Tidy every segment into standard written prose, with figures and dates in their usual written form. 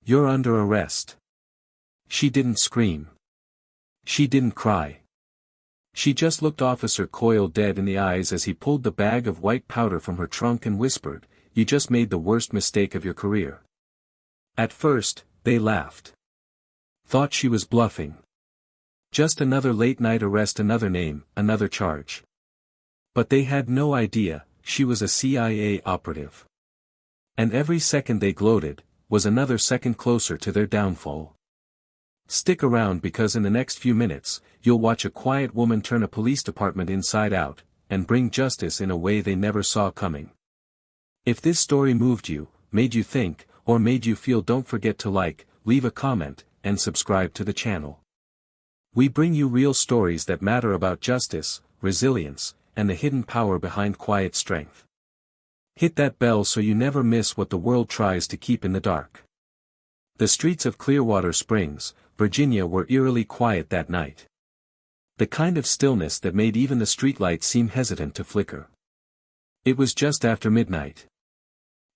"You're under arrest." She didn't scream. She didn't cry. She just looked Officer Coyle dead in the eyes as he pulled the bag of white powder from her trunk and whispered, "You just made the worst mistake of your career." At first, they laughed. Thought she was bluffing. Just another late-night arrest, another name, another charge. But they had no idea, she was a CIA operative. And every second they gloated, was another second closer to their downfall. Stick around because in the next few minutes, you'll watch a quiet woman turn a police department inside out, and bring justice in a way they never saw coming. If this story moved you, made you think, or made you feel, don't forget to like, leave a comment, and subscribe to the channel. We bring you real stories that matter about justice, resilience, and the hidden power behind quiet strength. Hit that bell so you never miss what the world tries to keep in the dark. The streets of Clearwater Springs, Virginia were eerily quiet that night. The kind of stillness that made even the streetlights seem hesitant to flicker. It was just after midnight.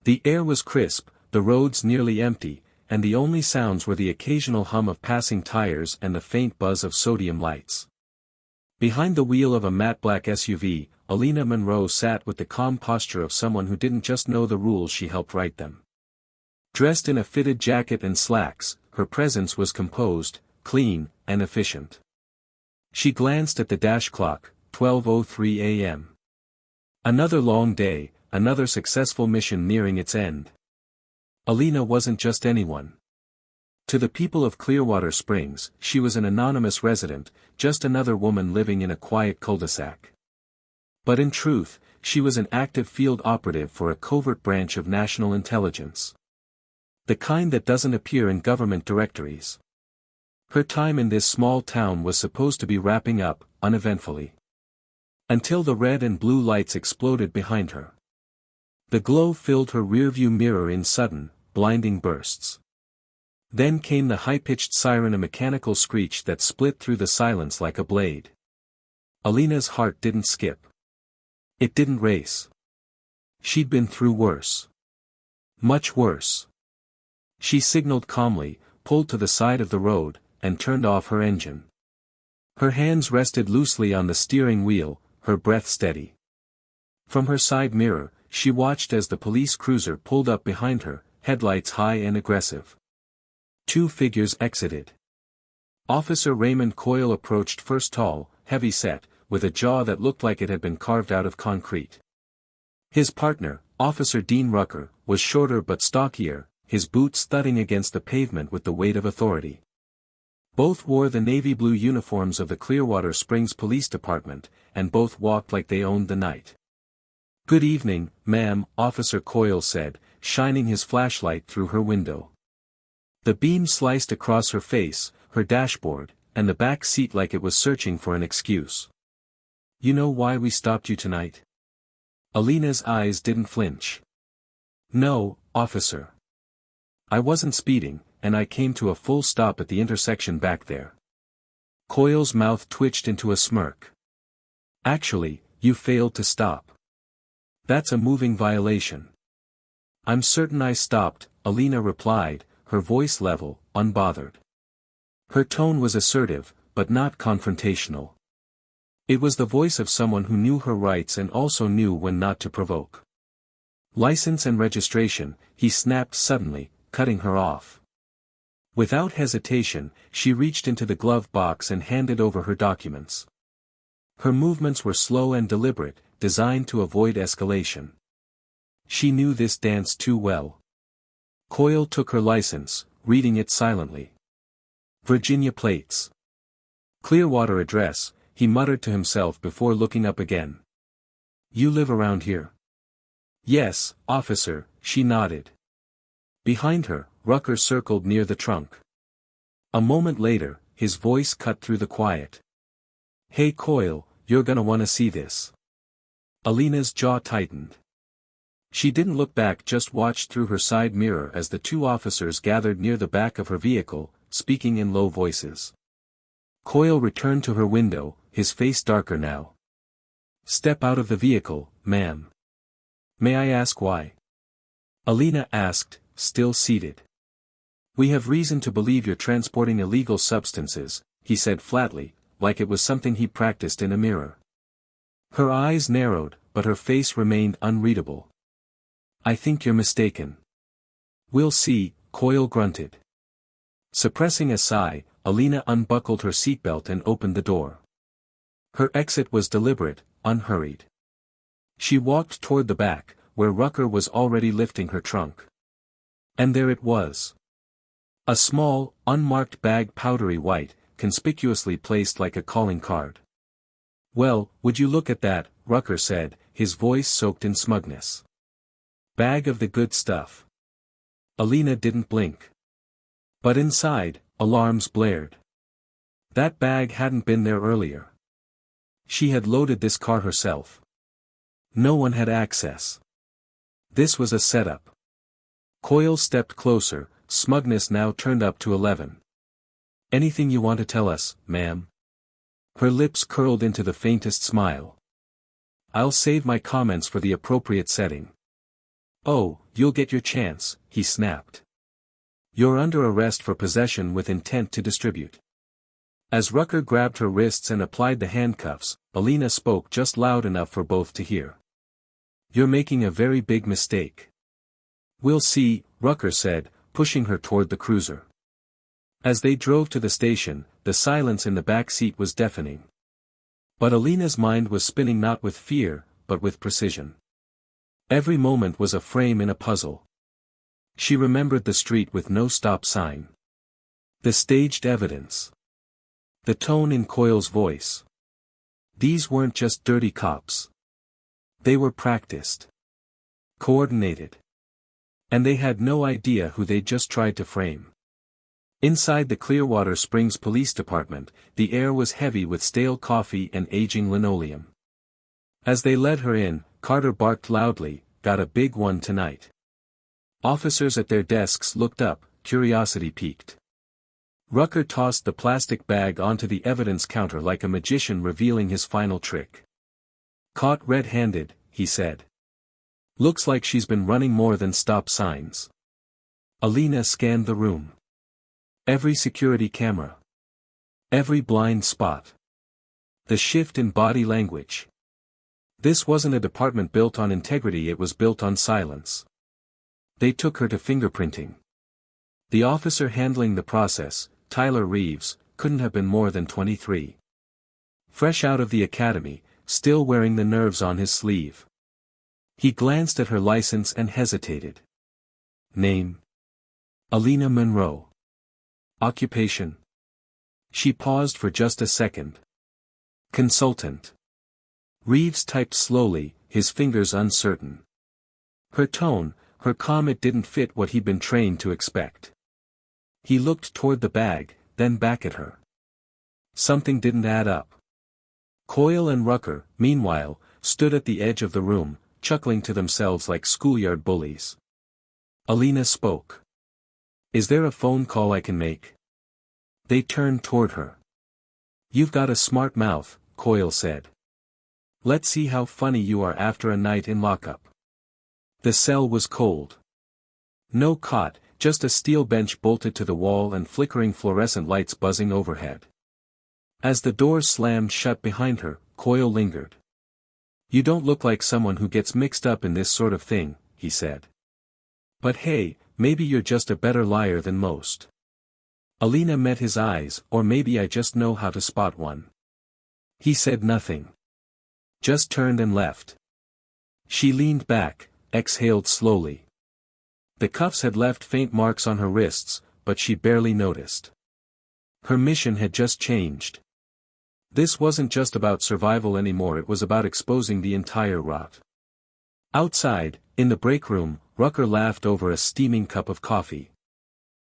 The air was crisp, the roads nearly empty, and the only sounds were the occasional hum of passing tires and the faint buzz of sodium lights. Behind the wheel of a matte black SUV, Alina Monroe sat with the calm posture of someone who didn't just know the rules, she helped write them. Dressed in a fitted jacket and slacks, her presence was composed, clean, and efficient. She glanced at the dash clock, 12:03 a.m. Another long day, another successful mission nearing its end. Alina wasn't just anyone. To the people of Clearwater Springs, she was an anonymous resident, just another woman living in a quiet cul-de-sac. But in truth, she was an active field operative for a covert branch of national intelligence. The kind that doesn't appear in government directories. Her time in this small town was supposed to be wrapping up, uneventfully. Until the red and blue lights exploded behind her. The glow filled her rearview mirror in sudden, blinding bursts. Then came the high-pitched siren, a mechanical screech that split through the silence like a blade. Alina's heart didn't skip. It didn't race. She'd been through worse. Much worse. She signaled calmly, pulled to the side of the road, and turned off her engine. Her hands rested loosely on the steering wheel, her breath steady. From her side mirror, she watched as the police cruiser pulled up behind her, headlights high and aggressive. Two figures exited. Officer Raymond Coyle approached first, tall, heavy-set, with a jaw that looked like it had been carved out of concrete. His partner, Officer Dean Rucker, was shorter but stockier, his boots thudding against the pavement with the weight of authority. Both wore the navy blue uniforms of the Clearwater Springs Police Department, and both walked like they owned the night. "Good evening, ma'am," Officer Coyle said, shining his flashlight through her window. The beam sliced across her face, her dashboard, and the back seat like it was searching for an excuse. "You know why we stopped you tonight?" Alina's eyes didn't flinch. "No, officer. I wasn't speeding, and I came to a full stop at the intersection back there." Coyle's mouth twitched into a smirk. "Actually, you failed to stop. That's a moving violation." "I'm certain I stopped," Alina replied, her voice level, unbothered. Her tone was assertive, but not confrontational. It was the voice of someone who knew her rights and also knew when not to provoke. "License and registration," he snapped suddenly, cutting her off. Without hesitation, she reached into the glove box and handed over her documents. Her movements were slow and deliberate, designed to avoid escalation. She knew this dance too well. Coyle took her license, reading it silently. "Virginia plates. Clearwater address," he muttered to himself before looking up again. "You live around here?" "Yes, officer," she nodded. Behind her, Rucker circled near the trunk. A moment later, his voice cut through the quiet. "Hey Coyle, you're gonna wanna see this." Alina's jaw tightened. She didn't look back, just watched through her side mirror as the two officers gathered near the back of her vehicle, speaking in low voices. Coyle returned to her window, his face darker now. "Step out of the vehicle, ma'am." "May I ask why?" Alina asked, still seated. "We have reason to believe you're transporting illegal substances," he said flatly, like it was something he practiced in a mirror. Her eyes narrowed, but her face remained unreadable. "I think you're mistaken." "We'll see," Coyle grunted. Suppressing a sigh, Alina unbuckled her seatbelt and opened the door. Her exit was deliberate, unhurried. She walked toward the back, where Rucker was already lifting her trunk. And there it was. A small, unmarked bag, powdery white, conspicuously placed like a calling card. "Well, would you look at that," Rucker said, his voice soaked in smugness. "Bag of the good stuff." Alina didn't blink. But inside, alarms blared. That bag hadn't been there earlier. She had loaded this car herself. No one had access. This was a setup. Coyle stepped closer, smugness now turned up to 11. "Anything you want to tell us, ma'am?" Her lips curled into the faintest smile. "I'll save my comments for the appropriate setting." "Oh, you'll get your chance," he snapped. "You're under arrest for possession with intent to distribute." As Rucker grabbed her wrists and applied the handcuffs, Alina spoke just loud enough for both to hear. "You're making a very big mistake." "We'll see," Rucker said, pushing her toward the cruiser. As they drove to the station, the silence in the back seat was deafening. But Alina's mind was spinning not with fear, but with precision. Every moment was a frame in a puzzle. She remembered the street with no stop sign. The staged evidence. The tone in Coyle's voice. These weren't just dirty cops. They were practiced. Coordinated. And they had no idea who they'd just tried to frame. Inside the Clearwater Springs Police Department, the air was heavy with stale coffee and aging linoleum. As they led her in, Carter barked loudly, "Got a big one tonight." Officers at their desks looked up, curiosity piqued. Rucker tossed the plastic bag onto the evidence counter like a magician revealing his final trick. "Caught red-handed," he said. "Looks like she's been running more than stop signs." Alina scanned the room. Every security camera. Every blind spot. The shift in body language. This wasn't a department built on integrity, it was built on silence. They took her to fingerprinting. The officer handling the process, Tyler Reeves, couldn't have been more than 23. Fresh out of the academy, still wearing the nerves on his sleeve. He glanced at her license and hesitated. Name? Alina Monroe. Occupation? She paused for just a second. Consultant. Reeves typed slowly, his fingers uncertain. Her tone, her comment didn't fit what he'd been trained to expect. He looked toward the bag, then back at her. Something didn't add up. Coyle and Rucker, meanwhile, stood at the edge of the room, chuckling to themselves like schoolyard bullies. Alina spoke. "Is there a phone call I can make?" They turned toward her. "You've got a smart mouth," Coyle said. "Let's see how funny you are after a night in lockup." The cell was cold. No cot, just a steel bench bolted to the wall and flickering fluorescent lights buzzing overhead. As the door slammed shut behind her, Coyle lingered. "You don't look like someone who gets mixed up in this sort of thing," he said. "But hey, maybe you're just a better liar than most." Alina met his eyes, "Or maybe I just know how to spot one." He said nothing. Just turned and left. She leaned back, exhaled slowly. The cuffs had left faint marks on her wrists, but she barely noticed. Her mission had just changed. This wasn't just about survival anymore, it was about exposing the entire rot. Outside, in the break room, Rucker laughed over a steaming cup of coffee.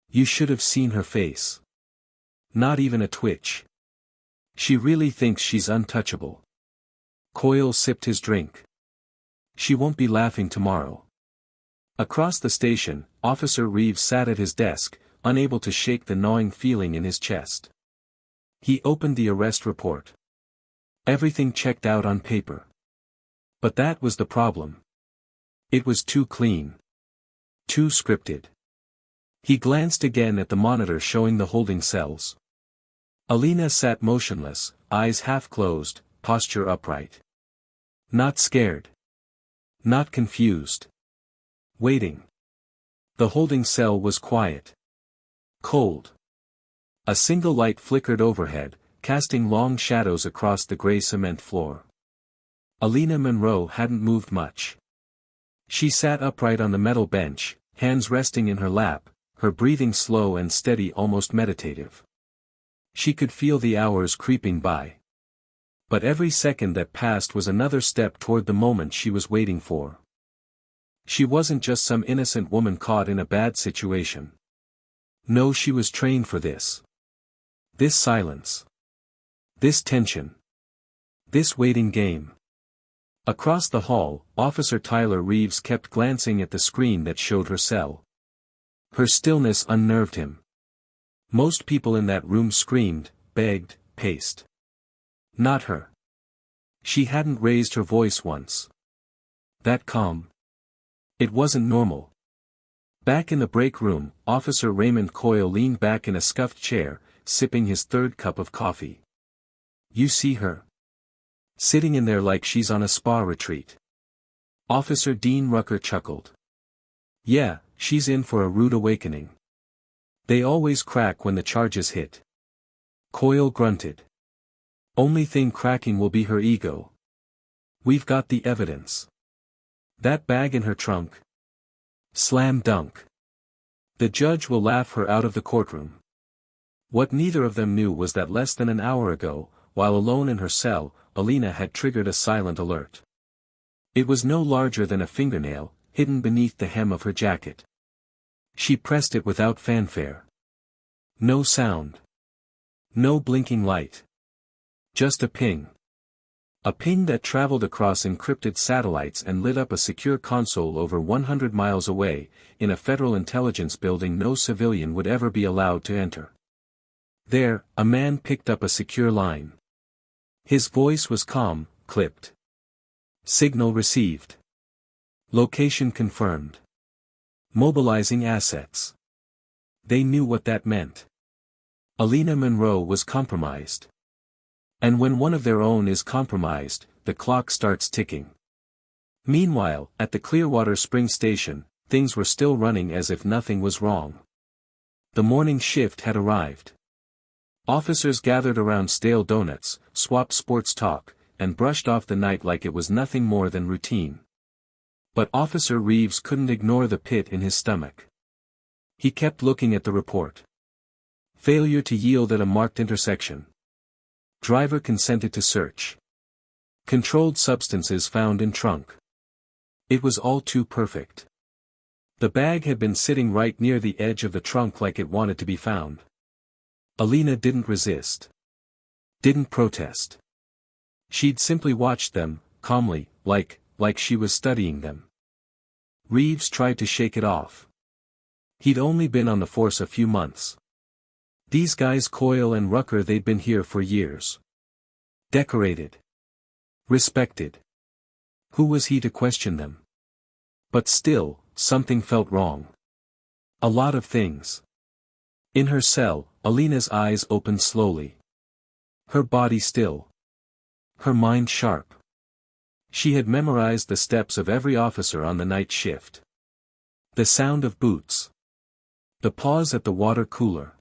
You should have seen her face. Not even a twitch. She really thinks she's untouchable. Coyle sipped his drink. She won't be laughing tomorrow. Across the station, Officer Reeves sat at his desk, unable to shake the gnawing feeling in his chest. He opened the arrest report. Everything checked out on paper. But that was the problem. It was too clean. Too scripted. He glanced again at the monitor showing the holding cells. Alina sat motionless, eyes half closed, posture upright. Not scared. Not confused. Waiting. The holding cell was quiet. Cold. A single light flickered overhead, casting long shadows across the gray cement floor. Alina Monroe hadn't moved much. She sat upright on the metal bench, hands resting in her lap, her breathing slow and steady, almost meditative. She could feel the hours creeping by. But every second that passed was another step toward the moment she was waiting for. She wasn't just some innocent woman caught in a bad situation. No, she was trained for this. This silence. This tension. This waiting game. Across the hall, Officer Tyler Reeves kept glancing at the screen that showed her cell. Her stillness unnerved him. Most people in that room screamed, begged, paced. Not her. She hadn't raised her voice once. That calm. It wasn't normal. Back in the break room, Officer Raymond Coyle leaned back in a scuffed chair, sipping his third cup of coffee. You see her? Sitting in there like she's on a spa retreat. Officer Dean Rucker chuckled. Yeah, she's in for a rude awakening. They always crack when the charges hit. Coyle grunted. Only thing cracking will be her ego. We've got the evidence. That bag in her trunk. Slam dunk. The judge will laugh her out of the courtroom. What neither of them knew was that less than an hour ago, while alone in her cell, Alina had triggered a silent alert. It was no larger than a fingernail, hidden beneath the hem of her jacket. She pressed it without fanfare. No sound. No blinking light. Just a ping. A ping that traveled across encrypted satellites and lit up a secure console over 100 miles away, in a federal intelligence building no civilian would ever be allowed to enter. There, a man picked up a secure line. His voice was calm, clipped. Signal received. Location confirmed. Mobilizing assets. They knew what that meant. Alina Monroe was compromised. And when one of their own is compromised, the clock starts ticking. Meanwhile, at the Clearwater Springs station, things were still running as if nothing was wrong. The morning shift had arrived. Officers gathered around stale donuts, swapped sports talk, and brushed off the night like it was nothing more than routine. But Officer Reeves couldn't ignore the pit in his stomach. He kept looking at the report. Failure to yield at a marked intersection. Driver consented to search. Controlled substances found in trunk. It was all too perfect. The bag had been sitting right near the edge of the trunk like it wanted to be found. Alina didn't resist. Didn't protest. She'd simply watched them, calmly, like she was studying them. Reeves tried to shake it off. He'd only been on the force a few months. These guys Coyle and Rucker, they'd been here for years. Decorated. Respected. Who was he to question them? But still, something felt wrong. A lot of things. In her cell, Alina's eyes opened slowly. Her body still. Her mind sharp. She had memorized the steps of every officer on the night shift. The sound of boots. The pause at the water cooler.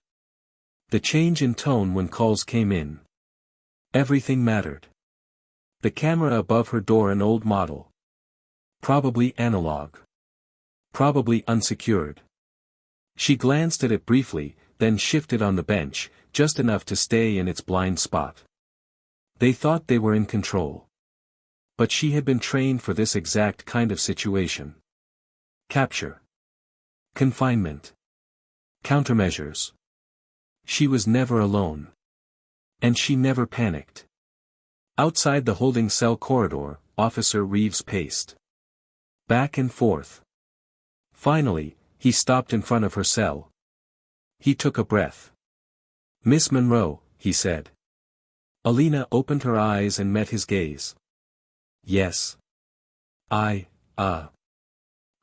The change in tone when calls came in. Everything mattered. The camera above her door, an old model. Probably analog. Probably unsecured. She glanced at it briefly, then shifted on the bench, just enough to stay in its blind spot. They thought they were in control. But she had been trained for this exact kind of situation. Capture. Confinement. Countermeasures. She was never alone. And she never panicked. Outside the holding cell corridor, Officer Reeves paced. Back and forth. Finally, he stopped in front of her cell. He took a breath. Miss Monroe, he said. Alina opened her eyes and met his gaze. Yes. I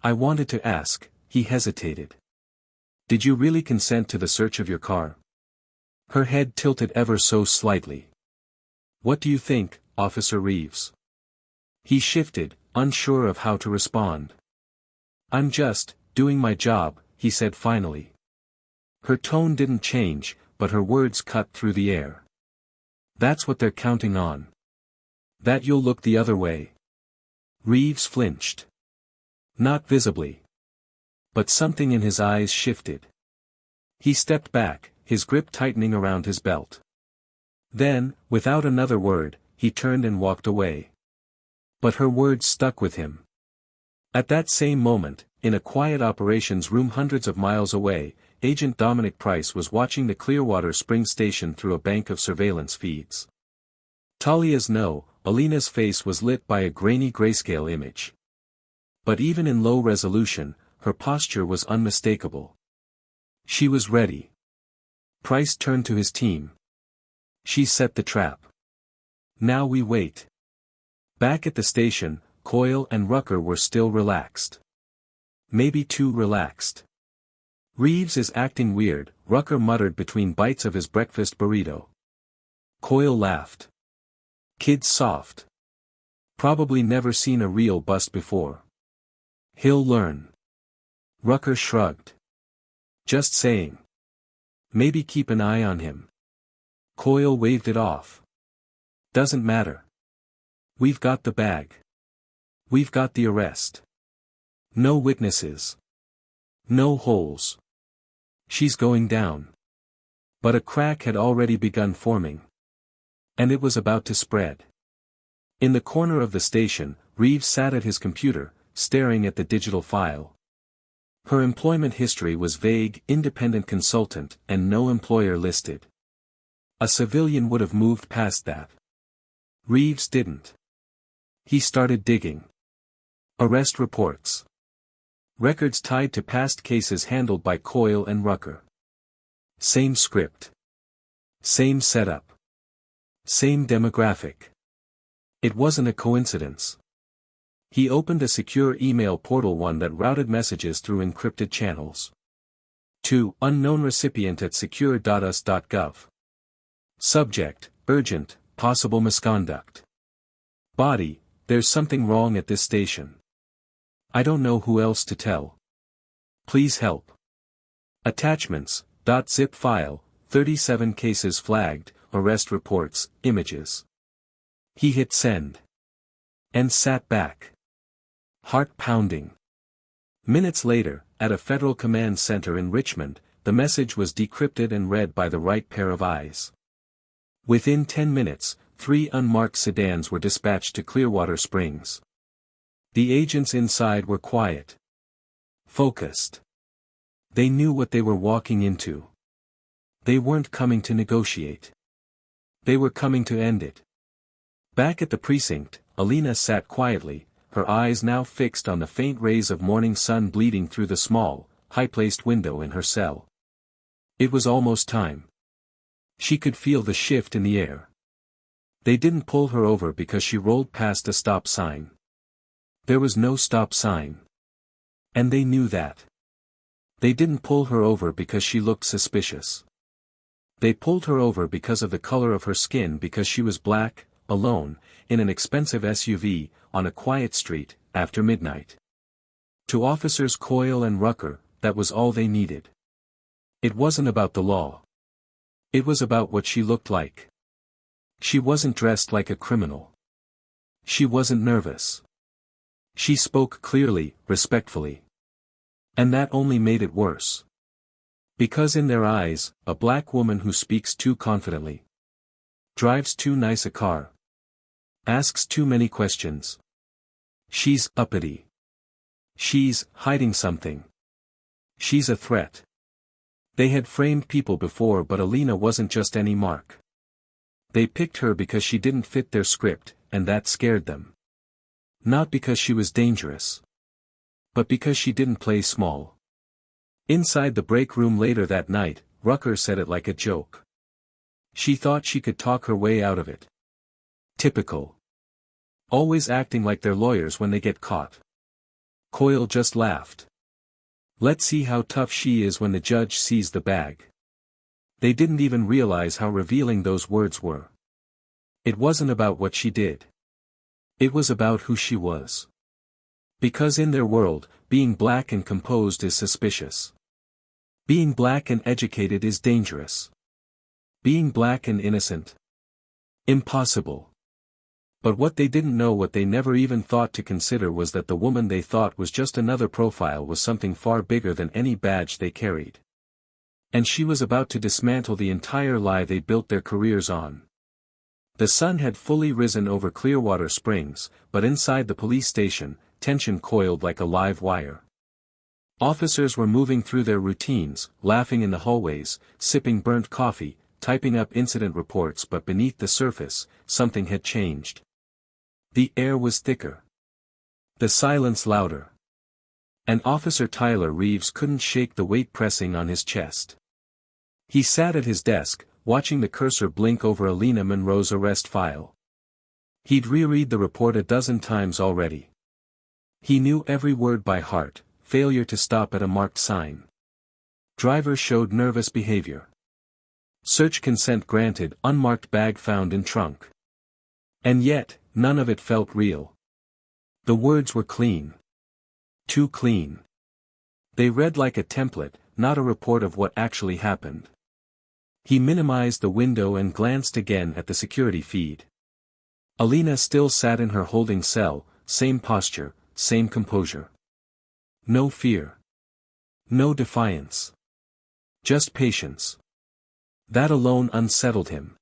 wanted to ask, he hesitated. Did you really consent to the search of your car? Her head tilted ever so slightly. What do you think, Officer Reeves? He shifted, unsure of how to respond. I'm just doing my job, he said finally. Her tone didn't change, but her words cut through the air. That's what they're counting on. That you'll look the other way. Reeves flinched. Not visibly. But something in his eyes shifted. He stepped back, his grip tightening around his belt. Then, without another word, he turned and walked away. But her words stuck with him. At that same moment, in a quiet operations room hundreds of miles away, Agent Dominic Price was watching the Clearwater Springs station through a bank of surveillance feeds. Talia's no, Alina's face was lit by a grainy grayscale image. But even in low resolution, her posture was unmistakable. She was ready. Price turned to his team. She set the trap. Now we wait. Back at the station, Coyle and Rucker were still relaxed. Maybe too relaxed. Reeves is acting weird, Rucker muttered between bites of his breakfast burrito. Coyle laughed. Kid's soft. Probably never seen a real bust before. He'll learn. Rucker shrugged. Just saying. Maybe keep an eye on him. Coyle waved it off. Doesn't matter. We've got the bag. We've got the arrest. No witnesses. No holes. She's going down. But a crack had already begun forming. And it was about to spread. In the corner of the station, Reeves sat at his computer, staring at the digital file. Her employment history was vague, independent consultant, and no employer listed. A civilian would have moved past that. Reeves didn't. He started digging. Arrest reports. Records tied to past cases handled by Coyle and Rucker. Same script. Same setup. Same demographic. It wasn't a coincidence. He opened a secure email portal, one that routed messages through encrypted channels. To unknown recipient at secure.us.gov. Subject, urgent, possible misconduct. Body, there's something wrong at this station. I don't know who else to tell. Please help. Attachments, .zip file, 37 cases flagged, arrest reports, images. He hit send. And sat back. Heart pounding. Minutes later, at a federal command center in Richmond, the message was decrypted and read by the right pair of eyes. Within 10 minutes, 3 unmarked sedans were dispatched to Clearwater Springs. The agents inside were quiet. Focused. They knew what they were walking into. They weren't coming to negotiate. They were coming to end it. Back at the precinct, Alina sat quietly, her eyes now fixed on the faint rays of morning sun bleeding through the small, high-placed window in her cell. It was almost time. She could feel the shift in the air. They didn't pull her over because she rolled past a stop sign. There was no stop sign. And they knew that. They didn't pull her over because she looked suspicious. They pulled her over because of the color of her skin, because she was black, alone, in an expensive SUV, on a quiet street, after midnight. To Officers Coyle and Rucker, that was all they needed. It wasn't about the law. It was about what she looked like. She wasn't dressed like a criminal. She wasn't nervous. She spoke clearly, respectfully. And that only made it worse. Because in their eyes, a black woman who speaks too confidently, drives too nice a car, asks too many questions. She's uppity. She's hiding something. She's a threat. They had framed people before, but Alina wasn't just any mark. They picked her because she didn't fit their script, and that scared them. Not because she was dangerous. But because she didn't play small. Inside the break room later that night, Rucker said it like a joke. She thought she could talk her way out of it. Typical. Always acting like they're lawyers when they get caught. Coyle just laughed. Let's see how tough she is when the judge sees the bag. They didn't even realize how revealing those words were. It wasn't about what she did. It was about who she was. Because in their world, being black and composed is suspicious. Being black and educated is dangerous. Being black and innocent? Impossible. But what they didn't know, what they never even thought to consider, was that the woman they thought was just another profile was something far bigger than any badge they carried. And she was about to dismantle the entire lie they built their careers on. The sun had fully risen over Clearwater Springs, but inside the police station, tension coiled like a live wire. Officers were moving through their routines, laughing in the hallways, sipping burnt coffee, typing up incident reports, but beneath the surface, something had changed. The air was thicker. The silence louder. And Officer Tyler Reeves couldn't shake the weight pressing on his chest. He sat at his desk, watching the cursor blink over Alina Monroe's arrest file. He'd reread the report a dozen times already. He knew every word by heart: failure to stop at a marked sign. Driver showed nervous behavior. Search consent granted, unmarked bag found in trunk. And yet, none of it felt real. The words were clean. Too clean. They read like a template, not a report of what actually happened. He minimized the window and glanced again at the security feed. Alina still sat in her holding cell, same posture, same composure. No fear. No defiance. Just patience. That alone unsettled him.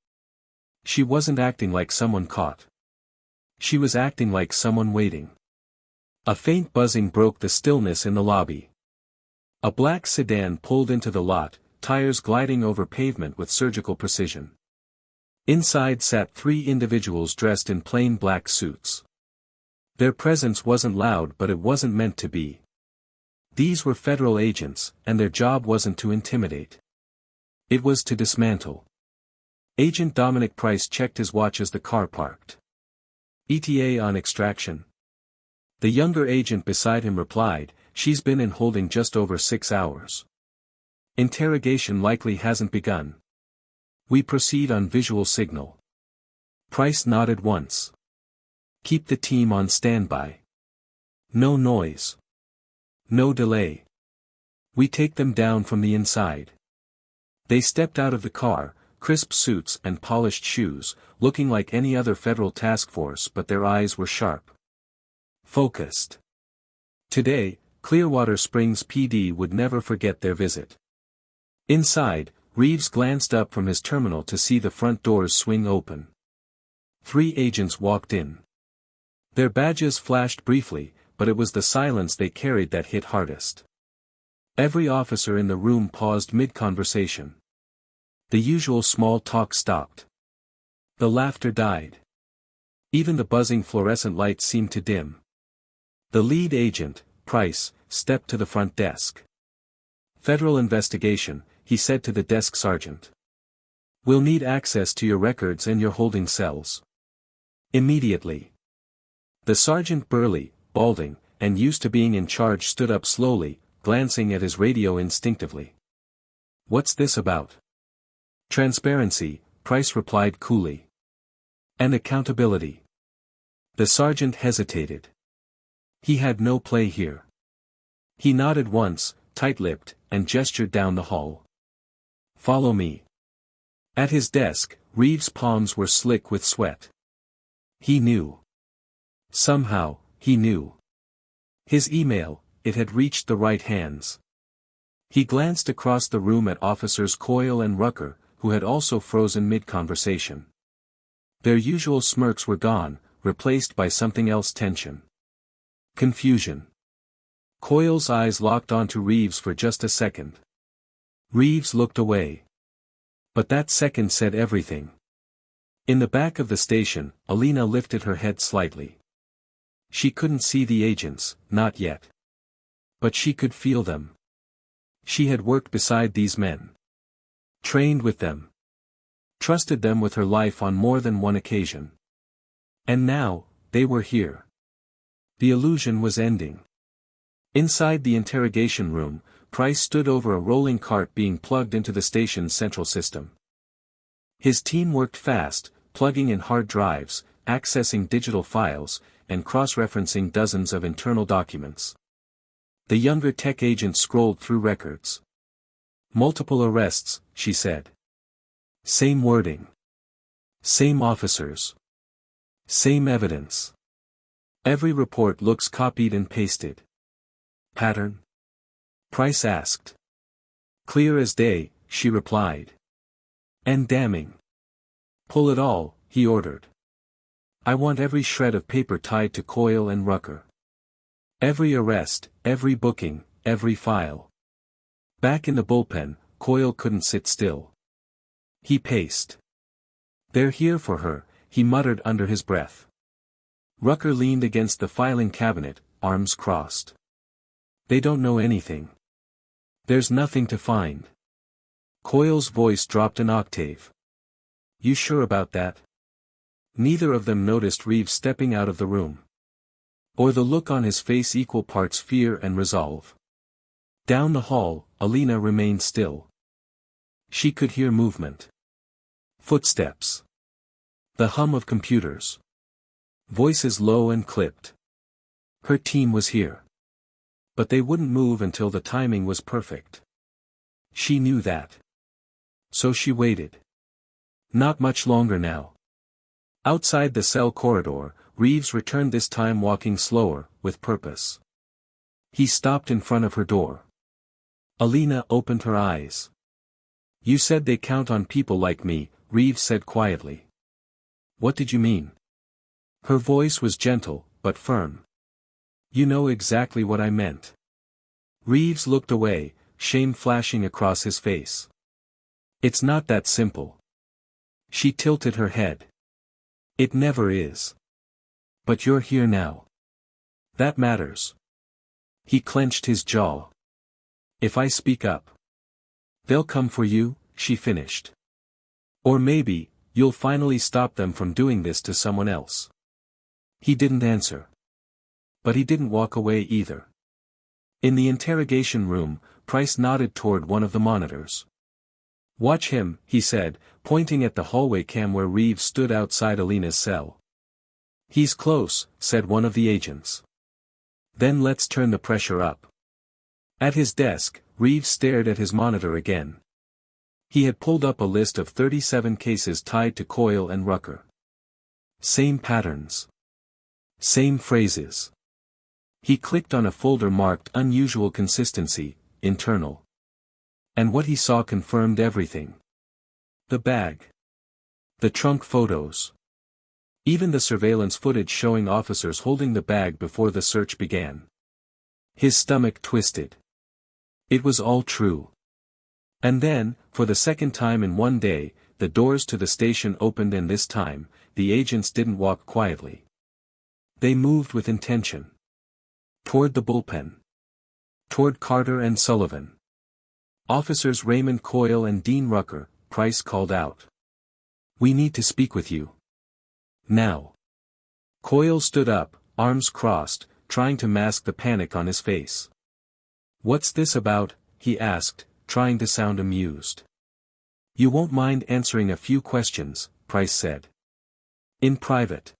She wasn't acting like someone caught. She was acting like someone waiting. A faint buzzing broke the stillness in the lobby. A black sedan pulled into the lot, tires gliding over pavement with surgical precision. Inside sat 3 individuals dressed in plain black suits. Their presence wasn't loud, but it wasn't meant to be. These were federal agents, and their job wasn't to intimidate. It was to dismantle. Agent Dominic Price checked his watch as the car parked. ETA on extraction. The younger agent beside him replied, "She's been in holding just over 6 hours. Interrogation likely hasn't begun. We proceed on visual signal." Price nodded once. "Keep the team on standby. No noise. No delay. We take them down from the inside." They stepped out of the car, crisp suits and polished shoes, looking like any other federal task force, but their eyes were sharp. Focused. Today, Clearwater Springs PD would never forget their visit. Inside, Reeves glanced up from his terminal to see the front doors swing open. 3 agents walked in. Their badges flashed briefly, but it was the silence they carried that hit hardest. Every officer in the room paused mid-conversation. The usual small talk stopped. The laughter died. Even the buzzing fluorescent lights seemed to dim. The lead agent, Price, stepped to the front desk. "Federal investigation," he said to the desk sergeant. "We'll need access to your records and your holding cells. Immediately." The sergeant, burly, balding, and used to being in charge, stood up slowly, glancing at his radio instinctively. "What's this about?" "Transparency," Price replied coolly. "And accountability." The sergeant hesitated. He had no play here. He nodded once, tight-lipped, and gestured down the hall. "Follow me." At his desk, Reeves' palms were slick with sweat. He knew. Somehow, he knew. His email, it had reached the right hands. He glanced across the room at Officers Coyle and Rucker, who had also frozen mid-conversation. Their usual smirks were gone, replaced by something else: tension. Confusion. Coyle's eyes locked onto Reeves for just a second. Reeves looked away. But that second said everything. In the back of the station, Alina lifted her head slightly. She couldn't see the agents, not yet. But she could feel them. She had worked beside these men. Trained with them. Trusted them with her life on more than one occasion. And now, they were here. The illusion was ending. Inside the interrogation room, Price stood over a rolling cart being plugged into the station's central system. His team worked fast, plugging in hard drives, accessing digital files, and cross-referencing dozens of internal documents. The younger tech agent scrolled through records. "Multiple arrests," she said. "Same wording. Same officers. Same evidence. Every report looks copied and pasted." "Pattern?" Price asked. "Clear as day," she replied. "And damning." "Pull it all," he ordered. "I want every shred of paper tied to Coyle and Rucker. Every arrest, every booking, every file." Back in the bullpen, Coyle couldn't sit still. He paced. "They're here for her," he muttered under his breath. Rucker leaned against the filing cabinet, arms crossed. "They don't know anything. There's nothing to find." Coyle's voice dropped an octave. "You sure about that?" Neither of them noticed Reeves stepping out of the room. Or the look on his face equal parts fear and resolve. Down the hall, Alina remained still. She could hear movement. Footsteps. The hum of computers. Voices low and clipped. Her team was here. But they wouldn't move until the timing was perfect. She knew that. So she waited. Not much longer now. Outside the cell corridor, Reeves returned, this time walking slower, with purpose. He stopped in front of her door. Alina opened her eyes. "You said they count on people like me," Reeves said quietly. "What did you mean?" Her voice was gentle, but firm. "You know exactly what I meant." Reeves looked away, shame flashing across his face. "It's not that simple." She tilted her head. "It never is. But you're here now. That matters." He clenched his jaw. "If I speak up, they'll come for you," she finished. "Or maybe, you'll finally stop them from doing this to someone else." He didn't answer. But he didn't walk away either. In the interrogation room, Price nodded toward one of the monitors. "Watch him," he said, pointing at the hallway cam where Reeves stood outside Alina's cell. "He's close," said one of the agents. "Then let's turn the pressure up." At his desk, Reeves stared at his monitor again. He had pulled up a list of 37 cases tied to Coyle and Rucker. Same patterns. Same phrases. He clicked on a folder marked "Unusual Consistency, Internal." And what he saw confirmed everything. The bag. The trunk photos. Even the surveillance footage showing officers holding the bag before the search began. His stomach twisted. It was all true. And then, for the second time in one day, the doors to the station opened, and this time, the agents didn't walk quietly. They moved with intention. Toward the bullpen. Toward Carter and Sullivan. "Officers Raymond Coyle and Dean Rucker," Price called out. "We need to speak with you. Now." Coyle stood up, arms crossed, trying to mask the panic on his face. "What's this about?" he asked, trying to sound amused. "You won't mind answering a few questions," Price said. "In private."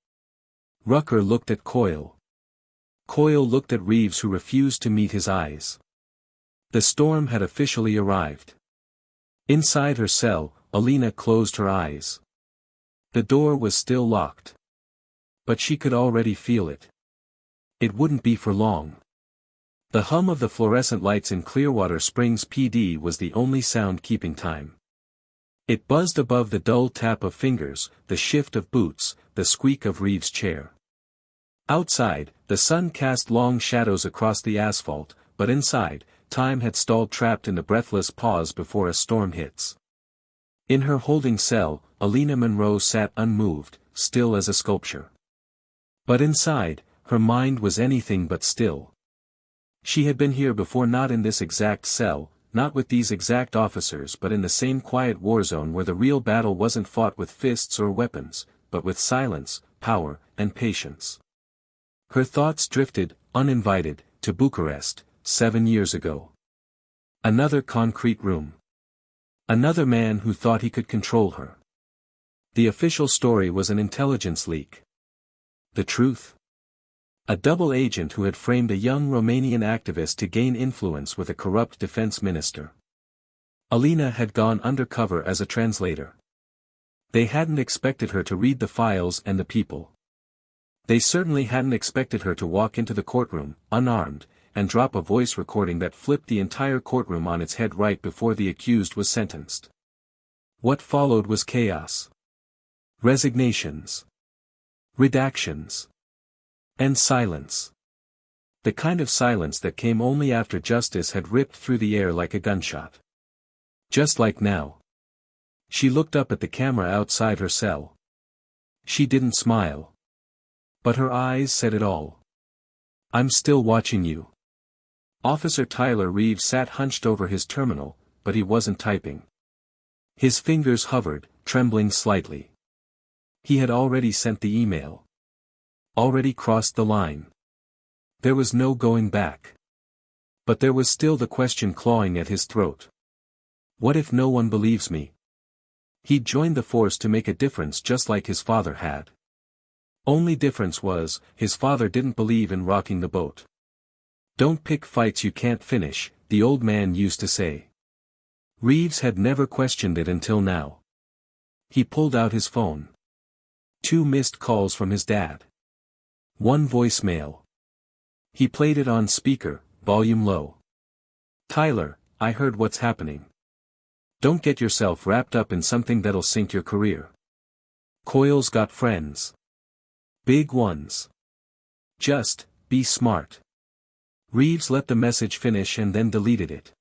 Rucker looked at Coyle. Coyle looked at Reeves, who refused to meet his eyes. The storm had officially arrived. Inside her cell, Alina closed her eyes. The door was still locked. But she could already feel it. It wouldn't be for long. The hum of the fluorescent lights in Clearwater Springs PD was the only sound keeping time. It buzzed above the dull tap of fingers, the shift of boots, the squeak of Reeves' chair. Outside, the sun cast long shadows across the asphalt, but inside, time had stalled, trapped in the breathless pause before a storm hits. In her holding cell, Alina Monroe sat unmoved, still as a sculpture. But inside, her mind was anything but still. She had been here before, not in this exact cell, not with these exact officers, but in the same quiet war zone where the real battle wasn't fought with fists or weapons, but with silence, power, and patience. Her thoughts drifted, uninvited, to Bucharest, 7 years ago. Another concrete room. Another man who thought he could control her. The official story was an intelligence leak. The truth? A double agent who had framed a young Romanian activist to gain influence with a corrupt defense minister. Alina had gone undercover as a translator. They hadn't expected her to read the files and the people. They certainly hadn't expected her to walk into the courtroom, unarmed, and drop a voice recording that flipped the entire courtroom on its head right before the accused was sentenced. What followed was chaos. Resignations. Redactions. And silence. The kind of silence that came only after justice had ripped through the air like a gunshot. Just like now. She looked up at the camera outside her cell. She didn't smile. But her eyes said it all. I'm still watching you. Officer Tyler Reeves sat hunched over his terminal, but he wasn't typing. His fingers hovered, trembling slightly. He had already sent the email. Already crossed the line. There was no going back. But there was still the question clawing at his throat. What if no one believes me? He'd joined the force to make a difference just like his father had. Only difference was, his father didn't believe in rocking the boat. Don't pick fights you can't finish, the old man used to say. Reeves had never questioned it until now. He pulled out his phone. 2 missed calls from his dad. 1 voicemail. He played it on speaker, volume low. Tyler, I heard what's happening. Don't get yourself wrapped up in something that'll sink your career. Coyle's got friends. Big ones. Just, be smart. Reeves let the message finish and then deleted it.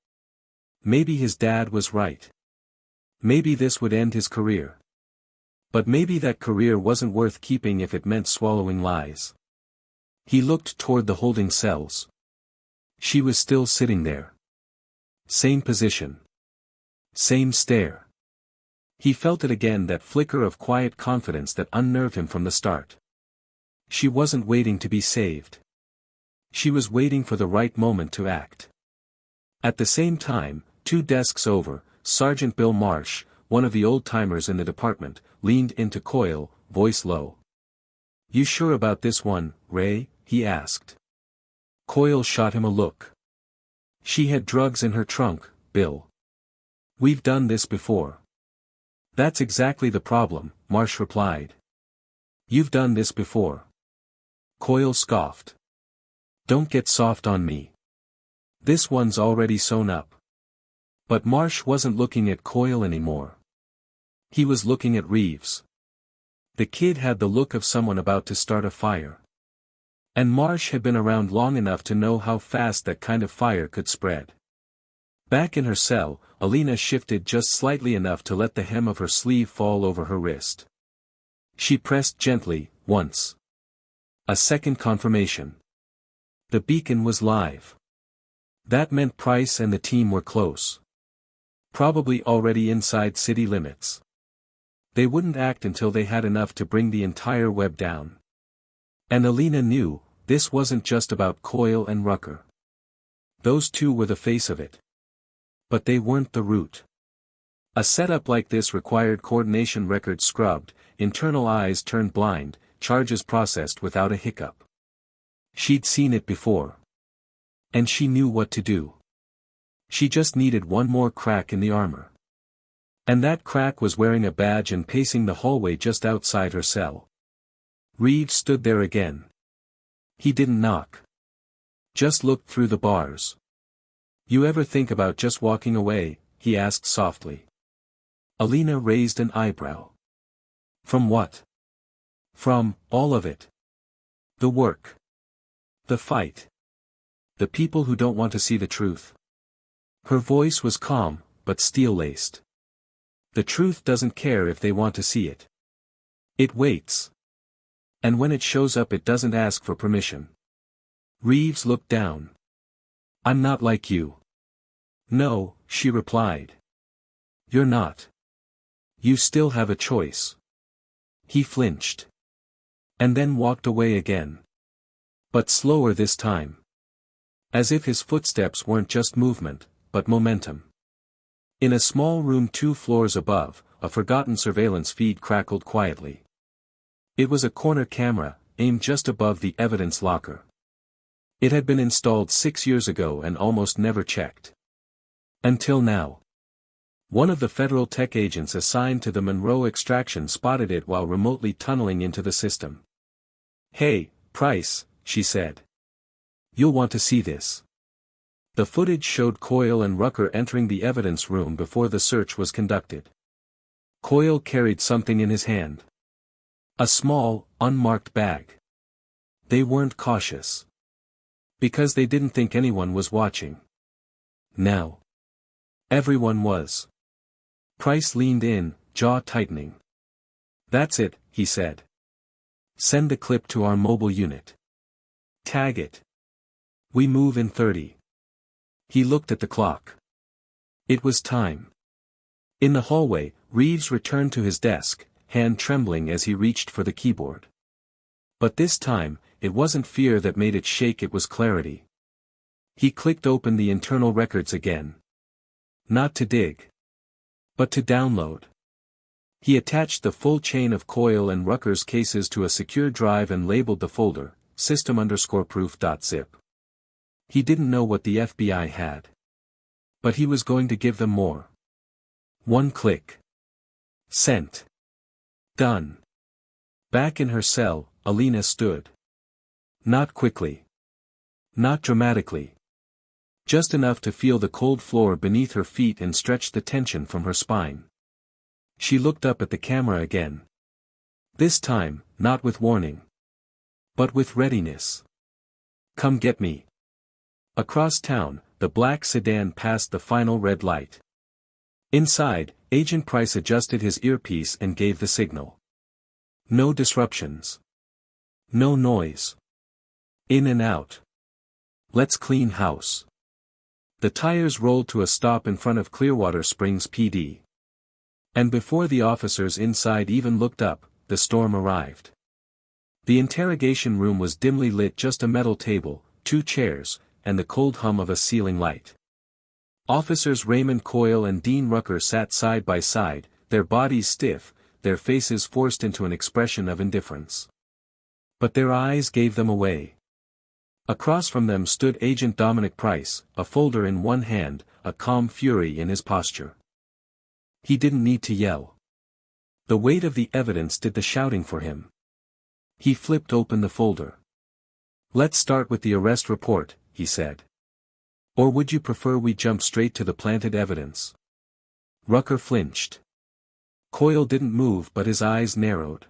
Maybe his dad was right. Maybe this would end his career. But maybe that career wasn't worth keeping if it meant swallowing lies. He looked toward the holding cells. She was still sitting there. Same position. Same stare. He felt it again, that flicker of quiet confidence that unnerved him from the start. She wasn't waiting to be saved. She was waiting for the right moment to act. At the same time, 2 desks over, Sergeant Bill Marsh, one of the old-timers in the department, leaned into Coyle, voice low. You sure about this one, Ray? He asked. Coyle shot him a look. She had drugs in her trunk, Bill. We've done this before. That's exactly the problem, Marsh replied. You've done this before. Coyle scoffed. Don't get soft on me. This one's already sewn up. But Marsh wasn't looking at Coyle anymore. He was looking at Reeves. The kid had the look of someone about to start a fire. And Marsh had been around long enough to know how fast that kind of fire could spread. Back in her cell, Alina shifted just slightly enough to let the hem of her sleeve fall over her wrist. She pressed gently, once. A second confirmation. The beacon was live. That meant Price and the team were close. Probably already inside city limits. They wouldn't act until they had enough to bring the entire web down. And Alina knew, this wasn't just about Coyle and Rucker. Those 2 were the face of it. But they weren't the root. A setup like this required coordination, records scrubbed, internal eyes turned blind, charges processed without a hiccup. She'd seen it before. And she knew what to do. She just needed one more crack in the armor. And that crack was wearing a badge and pacing the hallway just outside her cell. Reeves stood there again. He didn't knock. Just looked through the bars. You ever think about just walking away? He asked softly. Alina raised an eyebrow. From what? From all of it. The work. The fight. The people who don't want to see the truth. Her voice was calm, but steel-laced. The truth doesn't care if they want to see it. It waits. And when it shows up, it doesn't ask for permission. Reeves looked down. I'm not like you. No, she replied. You're not. You still have a choice. He flinched. And then walked away again. But slower this time. As if his footsteps weren't just movement, but momentum. In a small room 2 floors above, a forgotten surveillance feed crackled quietly. It was a corner camera, aimed just above the evidence locker. It had been installed 6 years ago and almost never checked. Until now. One of the federal tech agents assigned to the Monroe extraction spotted it while remotely tunneling into the system. "Hey, Price," she said. "You'll want to see this." The footage showed Coyle and Rucker entering the evidence room before the search was conducted. Coyle carried something in his hand. A small, unmarked bag. They weren't cautious. Because they didn't think anyone was watching. Now. Everyone was. Price leaned in, jaw tightening. "That's it," he said. "Send the clip to our mobile unit. Tag it. We move in 30. He looked at the clock. It was time. In the hallway, Reeves returned to his desk, hand trembling as he reached for the keyboard. But this time, it wasn't fear that made it shake, it was clarity. He clicked open the internal records again. Not to dig. But to download. He attached the full chain of Coyle and Rucker's cases to a secure drive and labeled the folder, system_proof.zip. He didn't know what the FBI had. But he was going to give them more. One click. Sent. Done. Back in her cell, Alina stood. Not quickly. Not dramatically. Just enough to feel the cold floor beneath her feet and stretch the tension from her spine. She looked up at the camera again. This time, not with warning. But with readiness. "Come get me." Across town, the black sedan passed the final red light. Inside, Agent Price adjusted his earpiece and gave the signal. No disruptions. No noise. In and out. Let's clean house. The tires rolled to a stop in front of Clearwater Springs PD. And before the officers inside even looked up, the storm arrived. The interrogation room was dimly lit, just a metal table, 2 chairs, and the cold hum of a ceiling light. Officers Raymond Coyle and Dean Rucker sat side by side, their bodies stiff, their faces forced into an expression of indifference. But their eyes gave them away. Across from them stood Agent Dominic Price, a folder in one hand, a calm fury in his posture. He didn't need to yell. The weight of the evidence did the shouting for him. He flipped open the folder. "Let's start with the arrest report," he said. "Or would you prefer we jump straight to the planted evidence?" Rucker flinched. Coyle didn't move, but his eyes narrowed.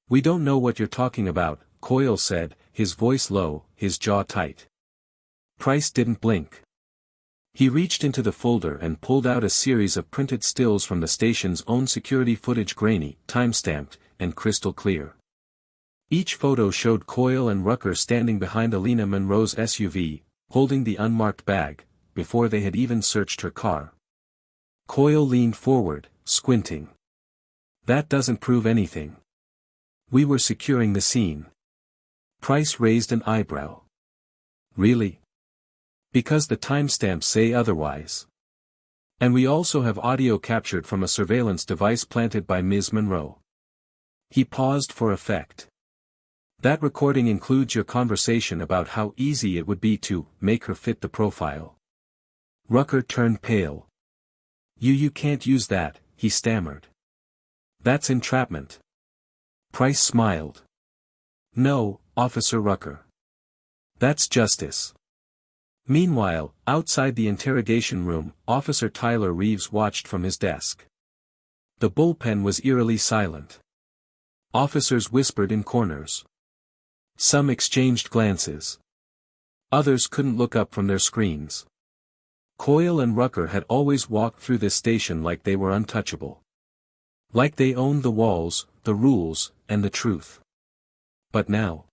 "We don't know what you're talking about," Coyle said, his voice low, his jaw tight. Price didn't blink. He reached into the folder and pulled out a series of printed stills from the station's own security footage, grainy, time-stamped, and crystal clear. Each photo showed Coyle and Rucker standing behind Alina Monroe's SUV, holding the unmarked bag, before they had even searched her car. Coyle leaned forward, squinting. "That doesn't prove anything. We were securing the scene." Price raised an eyebrow. "Really?" "Because the timestamps say otherwise. And we also have audio captured from a surveillance device planted by Ms. Monroe." He paused for effect. "That recording includes your conversation about how easy it would be to make her fit the profile." Rucker turned pale. You can't use that," he stammered. "That's entrapment." Price smiled. "No, Officer Rucker. That's justice." Meanwhile, outside the interrogation room, Officer Tyler Reeves watched from his desk. The bullpen was eerily silent. Officers whispered in corners. Some exchanged glances. Others couldn't look up from their screens. Coyle and Rucker had always walked through this station like they were untouchable. Like they owned the walls, the rules, and the truth. But now,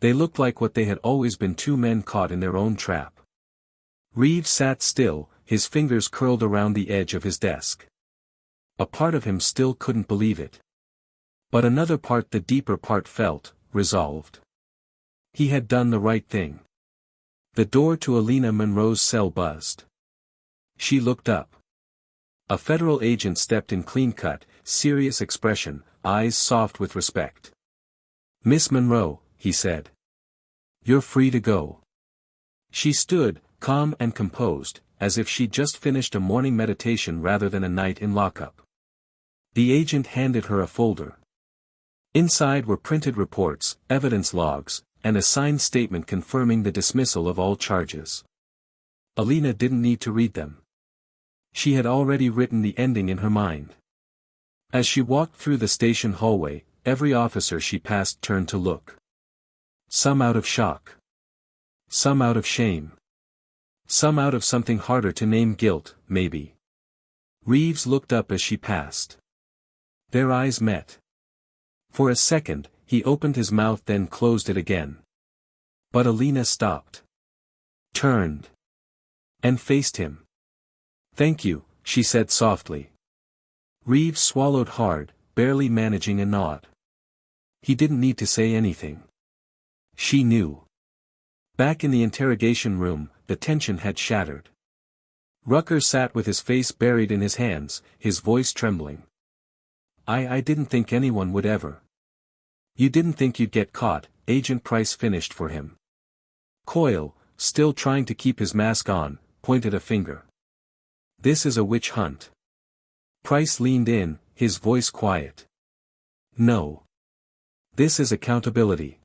they looked like what they had always been, 2 men caught in their own trap. Reeves sat still, his fingers curled around the edge of his desk. A part of him still couldn't believe it. But another part, the deeper part, felt resolved. He had done the right thing. The door to Alina Monroe's cell buzzed. She looked up. A federal agent stepped in, clean-cut, serious expression, eyes soft with respect. "Miss Monroe," he said. "You're free to go." She stood, calm and composed, as if she'd just finished a morning meditation rather than a night in lockup. The agent handed her a folder. Inside were printed reports, evidence logs, and a signed statement confirming the dismissal of all charges. Alina didn't need to read them. She had already written the ending in her mind. As she walked through the station hallway, every officer she passed turned to look. Some out of shock. Some out of shame. Some out of something harder to name, guilt, maybe. Reeves looked up as she passed. Their eyes met. For a second, he opened his mouth, then closed it again. But Alina stopped. Turned. And faced him. "Thank you," she said softly. Reeves swallowed hard, barely managing a nod. He didn't need to say anything. She knew. Back in the interrogation room, the tension had shattered. Rucker sat with his face buried in his hands, his voice trembling. I didn't think anyone would ever." "You didn't think you'd get caught," Agent Price finished for him. Coyle, still trying to keep his mask on, pointed a finger. "This is a witch hunt." Price leaned in, his voice quiet. "No. This is accountability."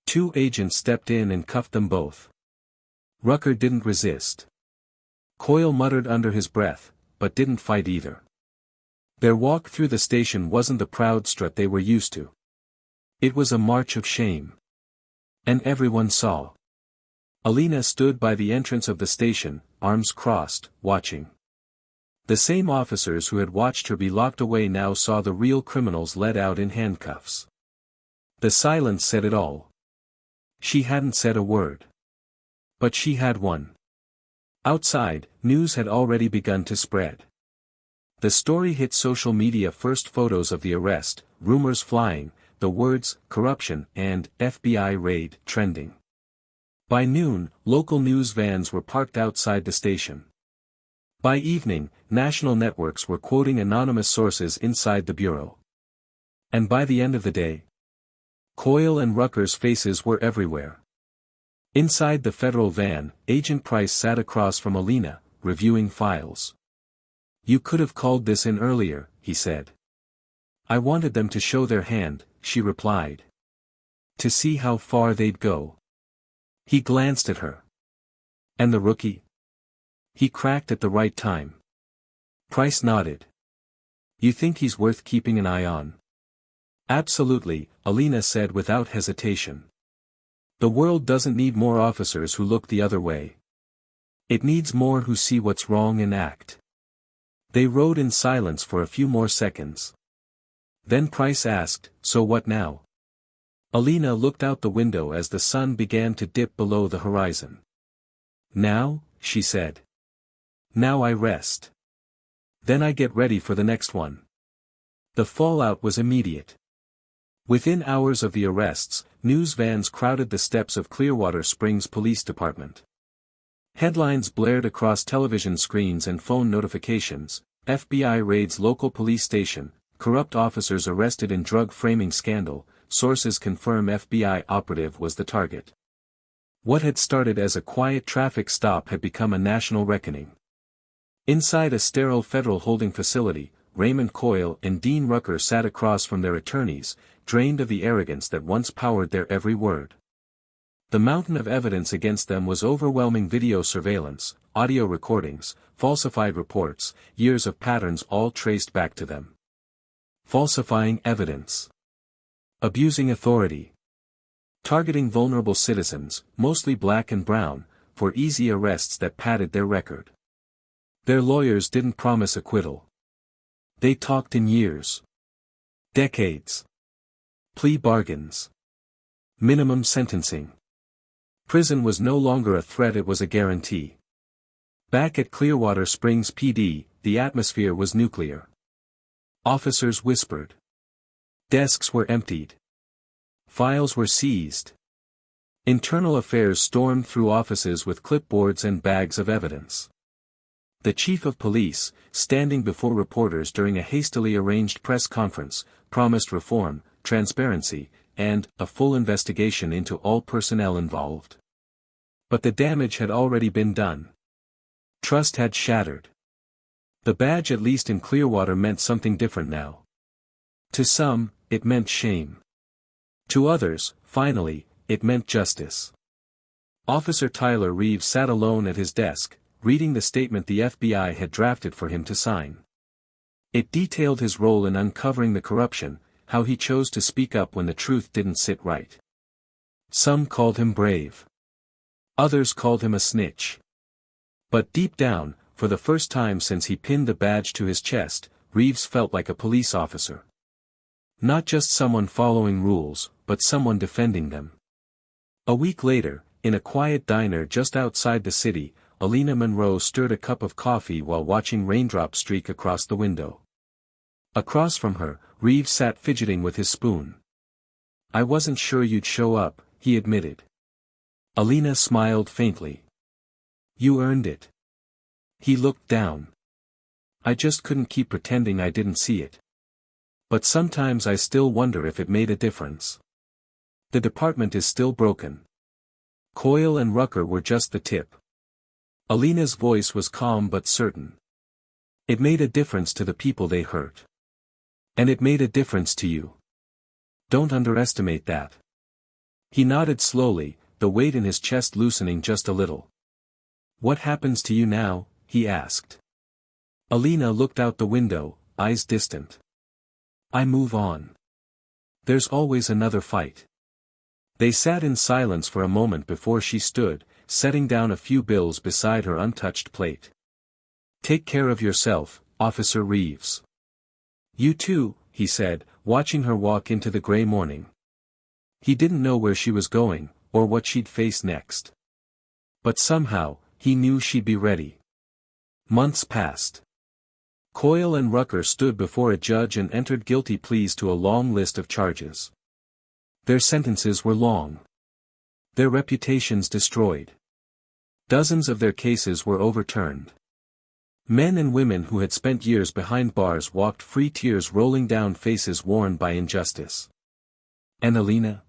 Two agents stepped in and cuffed them both. Rucker didn't resist. Coyle muttered under his breath, but didn't fight either. Their walk through the station wasn't the proud strut they were used to. It was a march of shame. And everyone saw. Alina stood by the entrance of the station, arms crossed, watching. The same officers who had watched her be locked away now saw the real criminals led out in handcuffs. The silence said it all. She hadn't said a word. But she had one. Outside, news had already begun to spread. The story hit social media first, photos of the arrest, rumors flying, the words, corruption, and FBI raid, trending. By noon, local news vans were parked outside the station. By evening, national networks were quoting anonymous sources inside the bureau. And by the end of the day, Coyle and Rucker's faces were everywhere. Inside the federal van, Agent Price sat across from Alina, reviewing files. "You could have called this in earlier," he said. "I wanted them to show their hand," she replied. "To see how far they'd go." He glanced at her. "And the rookie?" He cracked at the right time. Price nodded. "You think he's worth keeping an eye on?" "Absolutely," Alina said without hesitation. "The world doesn't need more officers who look the other way. It needs more who see what's wrong and act." They rode in silence for a few more seconds. Then Price asked, "So what now?" Alina looked out the window as the sun began to dip below the horizon. "Now," she said. "Now I rest. Then I get ready for the next one." The fallout was immediate. Within hours of the arrests, news vans crowded the steps of Clearwater Springs Police Department. Headlines blared across television screens and phone notifications: FBI raids local police station, corrupt officers arrested in drug framing scandal, sources confirm FBI operative was the target. What had started as a quiet traffic stop had become a national reckoning. Inside a sterile federal holding facility, Raymond Coyle and Dean Rucker sat across from their attorneys, drained of the arrogance that once powered their every word. The mountain of evidence against them was overwhelming: video surveillance, audio recordings, falsified reports, years of patterns all traced back to them. Falsifying evidence. Abusing authority. Targeting vulnerable citizens, mostly black and brown, for easy arrests that padded their record. Their lawyers didn't promise acquittal. They talked in years. Decades. Plea bargains. Minimum sentencing. Prison was no longer a threat, it was a guarantee. Back at Clearwater Springs PD, the atmosphere was nuclear. Officers whispered. Desks were emptied. Files were seized. Internal Affairs stormed through offices with clipboards and bags of evidence. The chief of police, standing before reporters during a hastily arranged press conference, promised reform, transparency, and a full investigation into all personnel involved. But the damage had already been done. Trust had shattered. The badge, at least in Clearwater, meant something different now. To some, it meant shame. To others, finally, it meant justice. Officer Tyler Reeves sat alone at his desk, reading the statement the FBI had drafted for him to sign. It detailed his role in uncovering the corruption, how he chose to speak up when the truth didn't sit right. Some called him brave. Others called him a snitch. But deep down, for the first time since he pinned the badge to his chest, Reeves felt like a police officer. Not just someone following rules, but someone defending them. A week later, in a quiet diner just outside the city, Alina Monroe stirred a cup of coffee while watching raindrops streak across the window. Across from her, Reeves sat fidgeting with his spoon. "I wasn't sure you'd show up," he admitted. Alina smiled faintly. "You earned it." He looked down. "I just couldn't keep pretending I didn't see it. But sometimes I still wonder if it made a difference. The department is still broken. Coyle and Rucker were just the tip." Alina's voice was calm but certain. "It made a difference to the people they hurt. And it made a difference to you. Don't underestimate that." He nodded slowly, the weight in his chest loosening just a little. "What happens to you now?" he asked. Alina looked out the window, eyes distant. "I move on. There's always another fight." They sat in silence for a moment before she stood, setting down a few bills beside her untouched plate. "Take care of yourself, Officer Reeves." "You too," he said, watching her walk into the gray morning. He didn't know where she was going, or what she'd face next. But somehow, he knew she'd be ready. Months passed. Coyle and Rucker stood before a judge and entered guilty pleas to a long list of charges. Their sentences were long. Their reputations destroyed. Dozens of their cases were overturned. Men and women who had spent years behind bars walked free, tears rolling down faces worn by injustice. And Alina?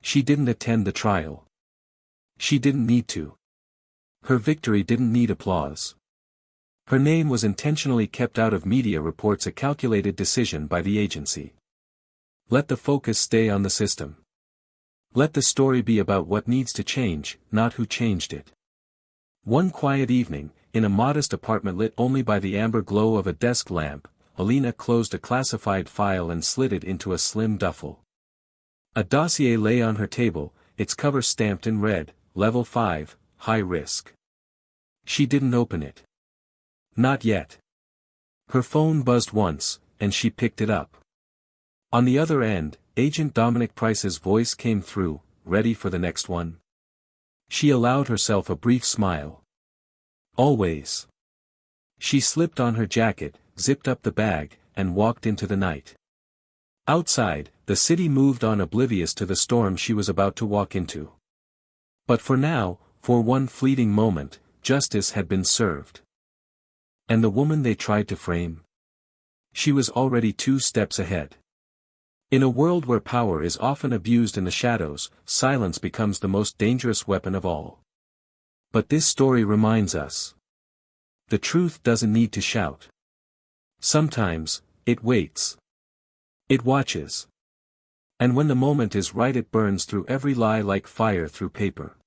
She didn't attend the trial. She didn't need to. Her victory didn't need applause. Her name was intentionally kept out of media reports, a calculated decision by the agency. Let the focus stay on the system. Let the story be about what needs to change, not who changed it. One quiet evening, in a modest apartment lit only by the amber glow of a desk lamp, Alina closed a classified file and slid it into a slim duffel. A dossier lay on her table, its cover stamped in red, Level 5, High Risk. She didn't open it. Not yet. Her phone buzzed once, and she picked it up. On the other end, Agent Dominic Price's voice came through, "Ready for the next one?" She allowed herself a brief smile. "Always." She slipped on her jacket, zipped up the bag, and walked into the night. Outside, the city moved on, oblivious to the storm she was about to walk into. But for now, for one fleeting moment, justice had been served. And the woman they tried to frame? She was already 2 steps ahead. In a world where power is often abused in the shadows, silence becomes the most dangerous weapon of all. But this story reminds us. The truth doesn't need to shout. Sometimes, it waits. It watches. And when the moment is right, it burns through every lie like fire through paper.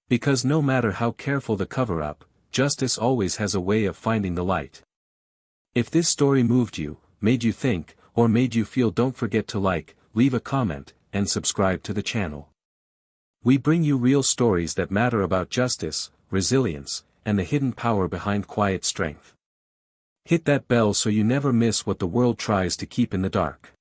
Because no matter how careful the cover-up, justice always has a way of finding the light. If this story moved you, made you think, or made you feel, don't forget to like, leave a comment, and subscribe to the channel. We bring you real stories that matter, about justice, resilience, and the hidden power behind quiet strength. Hit that bell so you never miss what the world tries to keep in the dark.